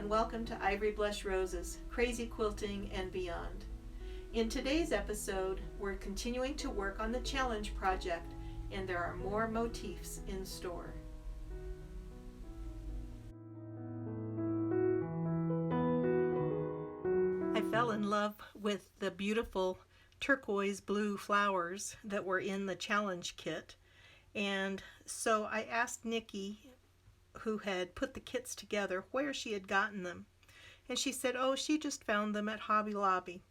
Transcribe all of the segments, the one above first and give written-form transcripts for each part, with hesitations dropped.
and welcome to Ivory Blush Roses, Crazy Quilting and Beyond. In today's episode, we're continuing to work on the challenge project, and there are more motifs in store. I fell in love with the beautiful turquoise blue flowers that were in the challenge kit, and so I asked Nikki, who had put the kits together, where she had gotten them. And she said, oh, she just found them at Hobby Lobby.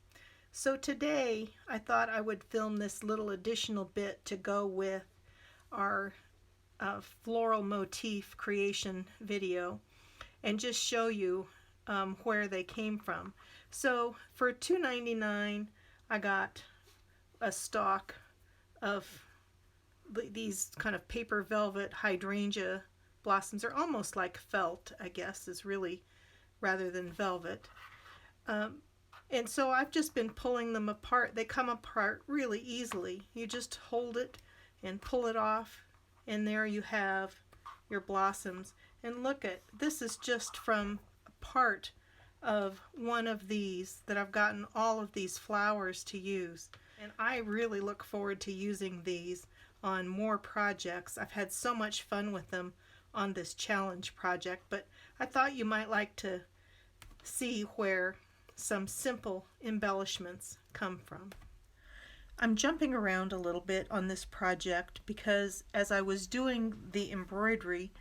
So today I thought I would film this little additional bit to go with our floral motif creation video and just show you where they came from. So for $2.99 I got a stalk of these kind of paper velvet hydrangea blossoms. Are almost like felt, I guess, is really rather than velvet. And so I've just been pulling them apart. They come apart really easily. You just hold it and pull it off, and there you have your blossoms. And look at this, is just from a part of one of these that I've gotten all of these flowers to use. And I really look forward to using these on more projects. I've had so much fun with them on this challenge project, but I thought you might like to see where some simple embellishments come from. I'm jumping around a little bit on this project because as I was doing the embroidery,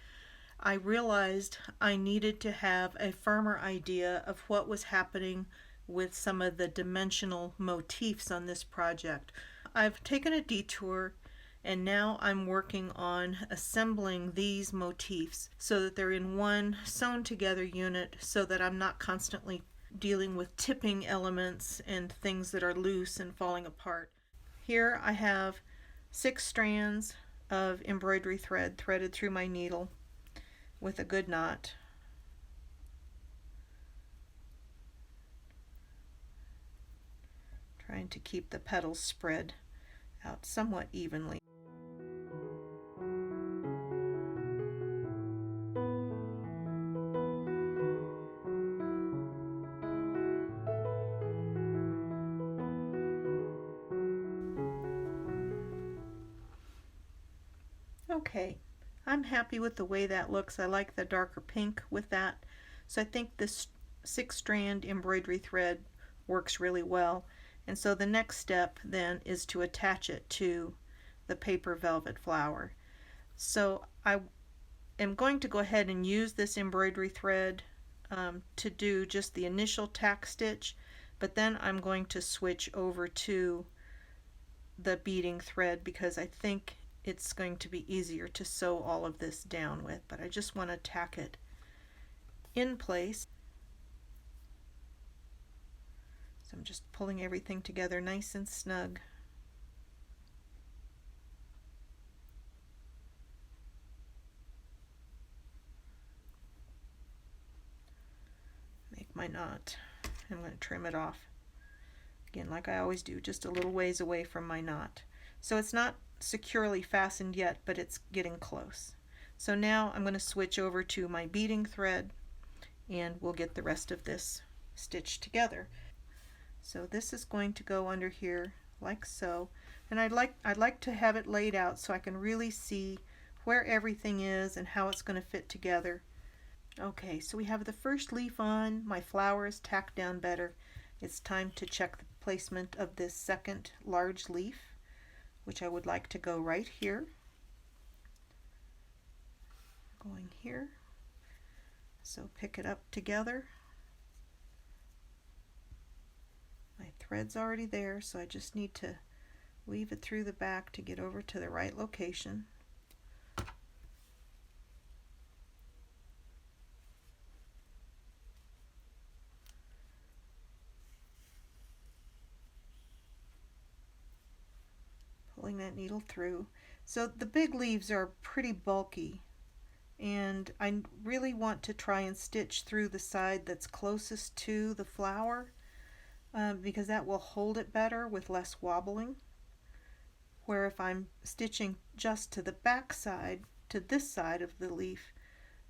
I realized I needed to have a firmer idea of what was happening with some of the dimensional motifs on this project. I've taken a detour, and now I'm working on assembling these motifs so that they're in one sewn together unit, so that I'm not constantly dealing with tipping elements and things that are loose and falling apart. Here I have 6 strands of embroidery thread threaded through my needle with a good knot. Trying to keep the petals spread out somewhat evenly. Okay, I'm happy with the way that looks. I like the darker pink with that. So I think this 6-strand embroidery thread works really well. And so the next step then is to attach it to the paper velvet flower. So I am going to go ahead and use this embroidery thread to do just the initial tack stitch, but then I'm going to switch over to the beading thread because I think it's going to be easier to sew all of this down with, but I just want to tack it in place. So I'm just pulling everything together nice and snug. Make my knot. I'm going to trim it off. Again, like I always do, just a little ways away from my knot. So it's not securely fastened yet, but it's getting close. So now I'm going to switch over to my beading thread, and we'll get the rest of this stitched together. So this is going to go under here like so, and I'd like to have it laid out so I can really see where everything is and how it's going to fit together. Okay, so we have the first leaf on, my flower is tacked down better. It's time to check the placement of this second large leaf, which I would like to go right here. Going here. So pick it up together. My thread's already there, so I just need to weave it through the back to get over to the right location. Pulling that needle through. So the big leaves are pretty bulky, and I really want to try and stitch through the side that's closest to the flower because that will hold it better with less wobbling. Where if I'm stitching just to the back side, to this side of the leaf,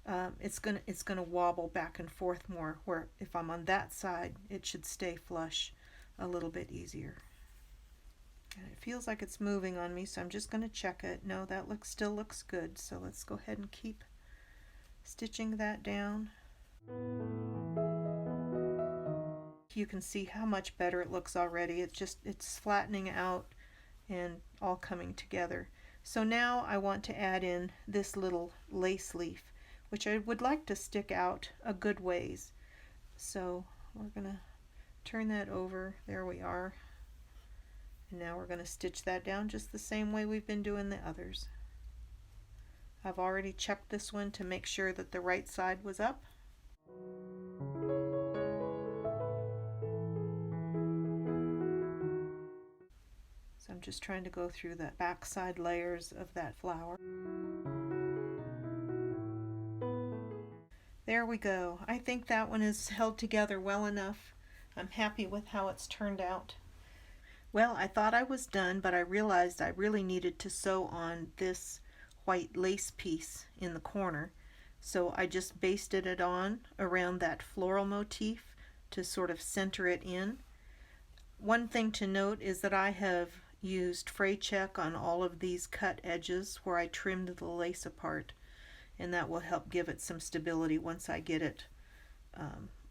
it's gonna wobble back and forth more, where if I'm on that side it should stay flush a little bit easier. And it feels like it's moving on me, so I'm just going to check it. No, that still looks good, so let's go ahead and keep stitching that down. You can see how much better it looks already. It's flattening out and all coming together. So now I want to add in this little lace leaf, which I would like to stick out a good ways. So we're going to turn that over. There we are. And now we're going to stitch that down just the same way we've been doing the others. I've already checked this one to make sure that the right side was up. So I'm just trying to go through the backside layers of that flower. There we go. I think that one is held together well enough. I'm happy with how it's turned out. Well, I thought I was done, but I realized I really needed to sew on this white lace piece in the corner. So I just basted it on around that floral motif to sort of center it in. One thing to note is that I have used fray check on all of these cut edges where I trimmed the lace apart, and that will help give it some stability once I get it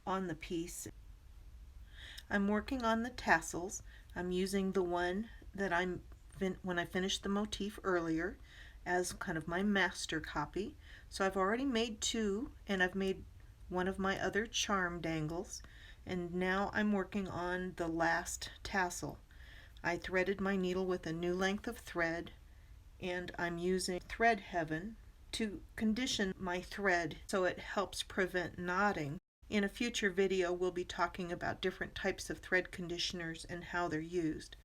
on the piece. I'm working on the tassels. I'm using the one that when I finished the motif earlier as kind of my master copy. So I've already made two, and I've made one of my other charm dangles, and now I'm working on the last tassel. I threaded my needle with a new length of thread, and I'm using Thread Heaven to condition my thread so it helps prevent knotting. In a future video, we'll be talking about different types of thread conditioners and how they're used.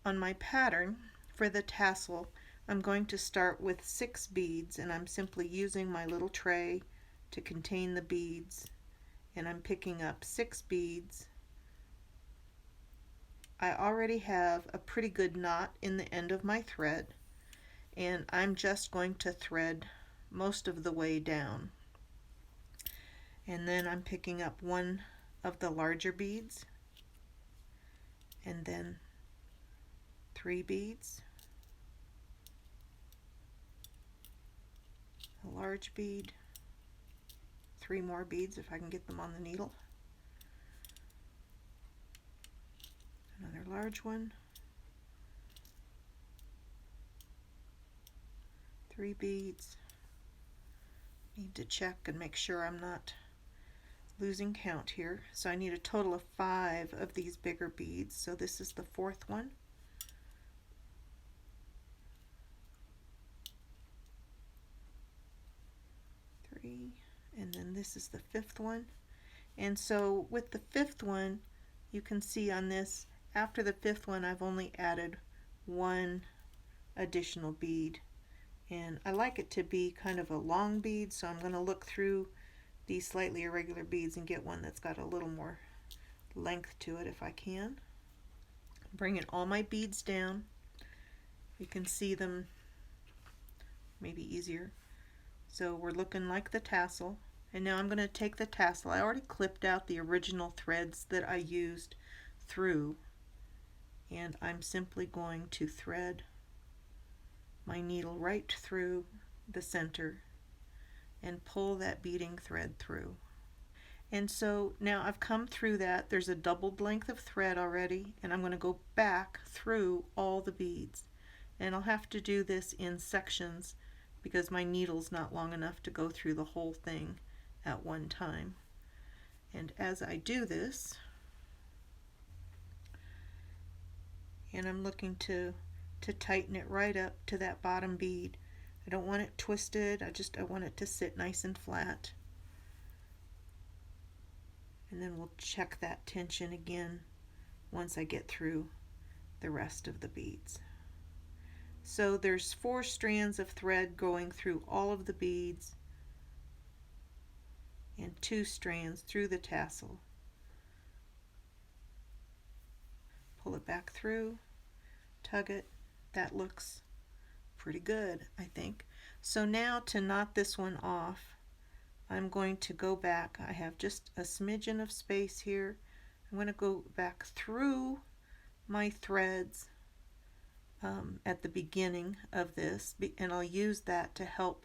On my pattern for the tassel, I'm going to start with 6 beads, and I'm simply using my little tray to contain the beads, and I'm picking up 6 beads. I already have a pretty good knot in the end of my thread, and I'm just going to thread most of the way down. And then I'm picking up one of the larger beads, and then 3 beads, a large bead, 3 more beads if I can get them on the needle, another large one, 3 beads. Need to check and make sure I'm not losing count here. So I need a total of 5 of these bigger beads. So this is the 4th one. And then this is the 5th one. And so with the 5th one, you can see on this, after the 5th one, I've only added 1 additional bead. And I like it to be kind of a long bead, so I'm going to look through these slightly irregular beads and get one that's got a little more length to it if I can. Bringing all my beads down. You can see them maybe easier. So we're looking like the tassel. And now I'm going to take the tassel. I already clipped out the original threads that I used through, and I'm simply going to thread my needle right through the center and pull that beading thread through. And so now I've come through that. There's a doubled length of thread already, and I'm going to go back through all the beads. And I'll have to do this in sections because my needle's not long enough to go through the whole thing at one time. And as I do this, and I'm looking to tighten it right up to that bottom bead. I don't want it twisted, I want it to sit nice and flat. And then we'll check that tension again once I get through the rest of the beads. So there's 4 strands of thread going through all of the beads and 2 strands through the tassel. Pull it back through, tug it. That looks pretty good, I think. So now to knot this one off, I'm going to go back. I have just a smidgen of space here. I'm going to go back through my threads at the beginning of this, and I'll use that to help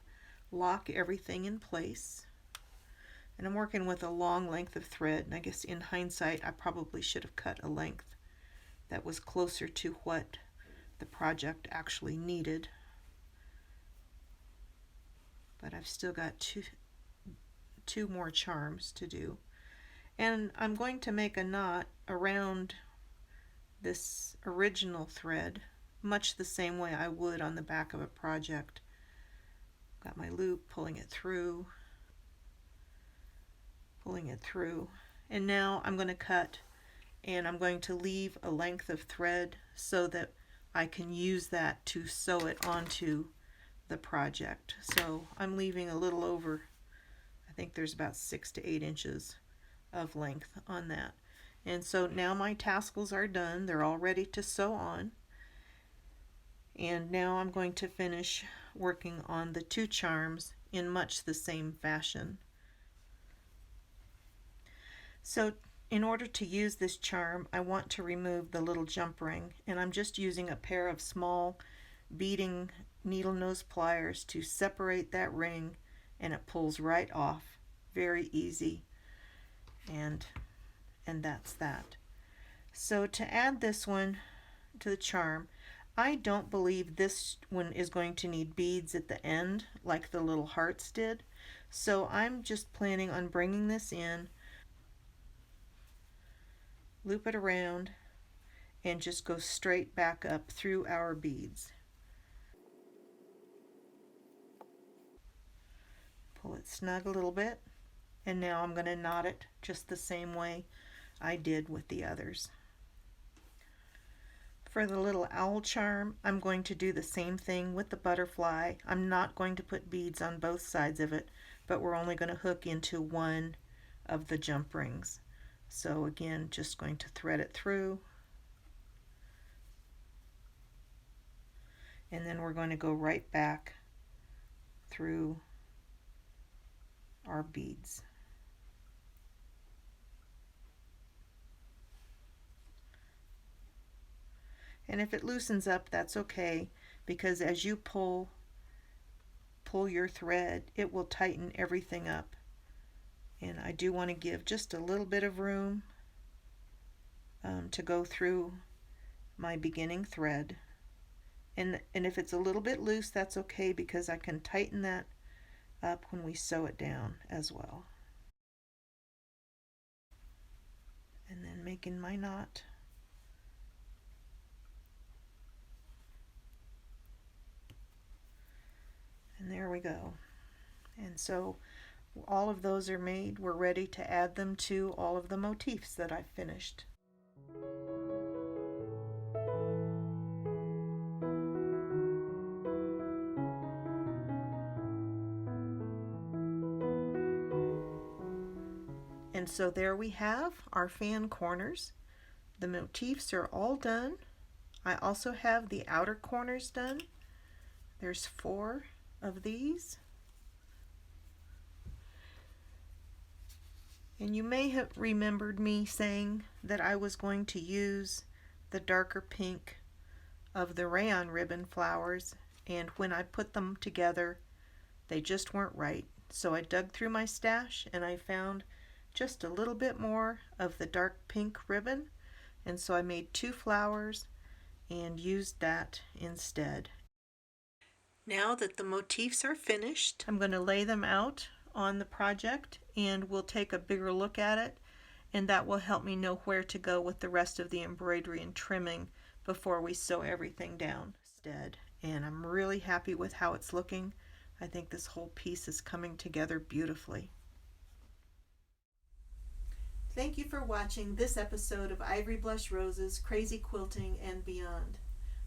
lock everything in place. And I'm working with a long length of thread, and I guess in hindsight I probably should have cut a length that was closer to what the project actually needed. But I've still got two more charms to do. And I'm going to make a knot around this original thread much the same way I would on the back of a project. Got my loop, pulling it through, and now I'm going to cut, and I'm going to leave a length of thread so that I can use that to sew it onto the project. So I'm leaving a little over, I think there's about 6 to 8 inches of length on that. And so now my tassels are done. They're all ready to sew on. And now I'm going to finish working on the 2 charms in much the same fashion. So in order to use this charm, I want to remove the little jump ring, and I'm just using a pair of small beading needle nose pliers to separate that ring, and it pulls right off. Very easy, and that's that. So to add this one to the charm, I don't believe this one is going to need beads at the end like the little hearts did. So I'm just planning on bringing this in, loop it around, and just go straight back up through our beads. Pull it snug a little bit, and now I'm going to knot it just the same way I did with the others. For the little owl charm, I'm going to do the same thing with the butterfly. I'm not going to put beads on both sides of it, but we're only going to hook into one of the jump rings. So again, just going to thread it through, and then we're going to go right back through our beads. And if it loosens up, that's okay, because as you pull your thread, it will tighten everything up. And I do want to give just a little bit of room to go through my beginning thread. And if it's a little bit loose, that's okay, because I can tighten that up when we sew it down as well. And then making my knot. And there we go. And so all of those are made. We're ready to add them to all of the motifs that I've finished. And so there we have our fan corners. The motifs are all done. I also have the outer corners done. There's 4 of these. And you may have remembered me saying that I was going to use the darker pink of the rayon ribbon flowers, and when I put them together they just weren't right. So I dug through my stash and I found just a little bit more of the dark pink ribbon, and so I made 2 flowers and used that instead. Now that the motifs are finished, I'm going to lay them out on the project and we'll take a bigger look at it, and that will help me know where to go with the rest of the embroidery and trimming before we sew everything down instead. And I'm really happy with how it's looking. I think this whole piece is coming together beautifully. Thank you for watching this episode of Ivory Blush Roses, Crazy Quilting and Beyond.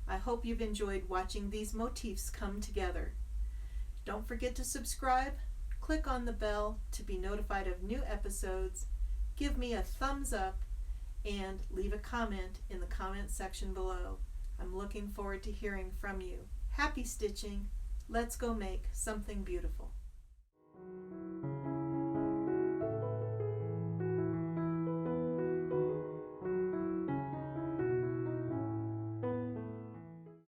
I hope you've enjoyed watching these motifs come together. Don't forget to subscribe, click on the bell to be notified of new episodes, give me a thumbs up, and leave a comment in the comment section below. I'm looking forward to hearing from you. Happy stitching. Let's go make something beautiful.